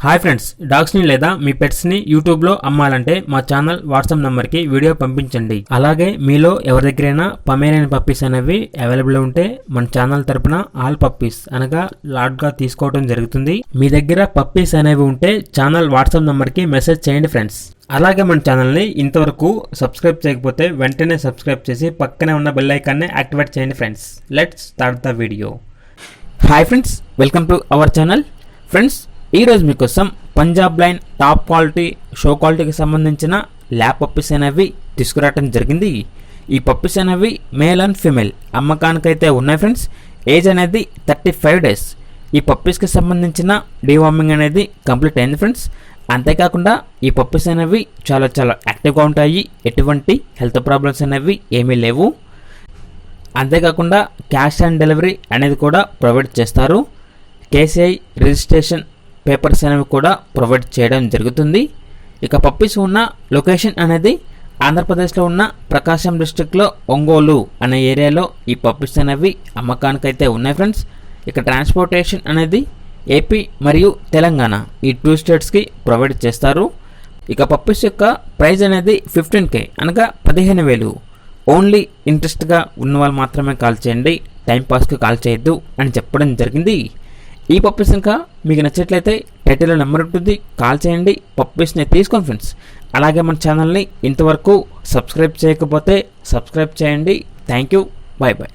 Hi friends, డాగ్స్ని లేదా మీ పెట్స్ని యూట్యూబ్లో అమ్మాలంటే మా ఛానల్ వాట్సాప్ నెంబర్కి వీడియో పంపించండి. అలాగే మీలో ఎవరి దగ్గరైనా పమేరియన్ పప్పీస్ అనేవి అవైలబుల్ ఉంటే మన ఛానల్ తరపున ఆల్ పప్పీస్ అనగా లాట్గా తీసుకోవడం జరుగుతుంది. మీ దగ్గర పప్పీస్ అనేవి ఉంటే ఛానల్ వాట్సాప్ నెంబర్కి మెసేజ్ చేయండి ఫ్రెండ్స్. అలాగే మన ఛానల్ని ఇంతవరకు సబ్స్క్రైబ్ చేయకపోతే వెంటనే సబ్స్క్రైబ్ చేసి పక్కనే ఉన్న బెల్ ఐకాన్ని యాక్టివేట్ చేయండి friends. Let's start the video. Hi friends, welcome to our channel. Friends, ఈరోజు మీకోసం Punjab line top quality show క్వాలిటీకి సంబంధించిన ల్యాబ్ పప్పీస్ అనేవి తీసుకురావడం జరిగింది. ఈ పప్పీస్ అనేవి మేల్ అండ్ ఫీమేల్ అమ్మకానికైతే ఉన్నాయి ఫ్రెండ్స్. ఏజ్ అనేది 35 days. ఈ పప్పీస్కి సంబంధించిన డీవార్మింగ్ అనేది కంప్లీట్ అయింది ఫ్రెండ్స్. అంతేకాకుండా ఈ పప్పీస్ అనేవి చాలా యాక్టివ్గా ఉంటాయి. ఎటువంటి హెల్త్ ప్రాబ్లమ్స్ అనేవి ఏమీ లేవు. అంతేకాకుండా క్యాష్ ఆన్ డెలివరీ అనేది కూడా ప్రొవైడ్ చేస్తారు. కేసీఐ రిజిస్ట్రేషన్ పేపర్స్ అనేవి కూడా ప్రొవైడ్ చేయడం జరుగుతుంది. ఇక పప్పీస్ ఉన్న లొకేషన్ అనేది ఆంధ్రప్రదేశ్లో ఉన్న ప్రకాశం డిస్ట్రిక్ట్లో ఒంగోలు అనే ఏరియాలో ఈ పప్పీస్ అనేవి అమ్మకానికైతే ఉన్నాయి ఫ్రెండ్స్. ఇక ట్రాన్స్పోర్టేషన్ అనేది ఏపీ మరియు తెలంగాణ ఈ 2 స్టేట్స్కి ప్రొవైడ్ చేస్తారు. ఇక పప్పీస్ యొక్క ప్రైస్ అనేది 15K అనగా 15,000. ఓన్లీ ఇంట్రెస్ట్గా ఉన్న వాళ్ళు మాత్రమే కాల్ చేయండి, టైంపాస్కి కాల్ చేయొద్దు అని చెప్పడం జరిగింది. ఈ పప్పీస్ ఇంకా మీకు నచ్చట్లయితే టైటిల్లో నెంబర్ ఉంటుంది, కాల్ చేయండి, పప్పీస్ని తీసుకోండి ఫ్రెండ్స్. అలాగే మన ఛానల్ని ఇంతవరకు సబ్స్క్రైబ్ చేయకపోతే సబ్స్క్రైబ్ చేయండి. Thank you, bye bye.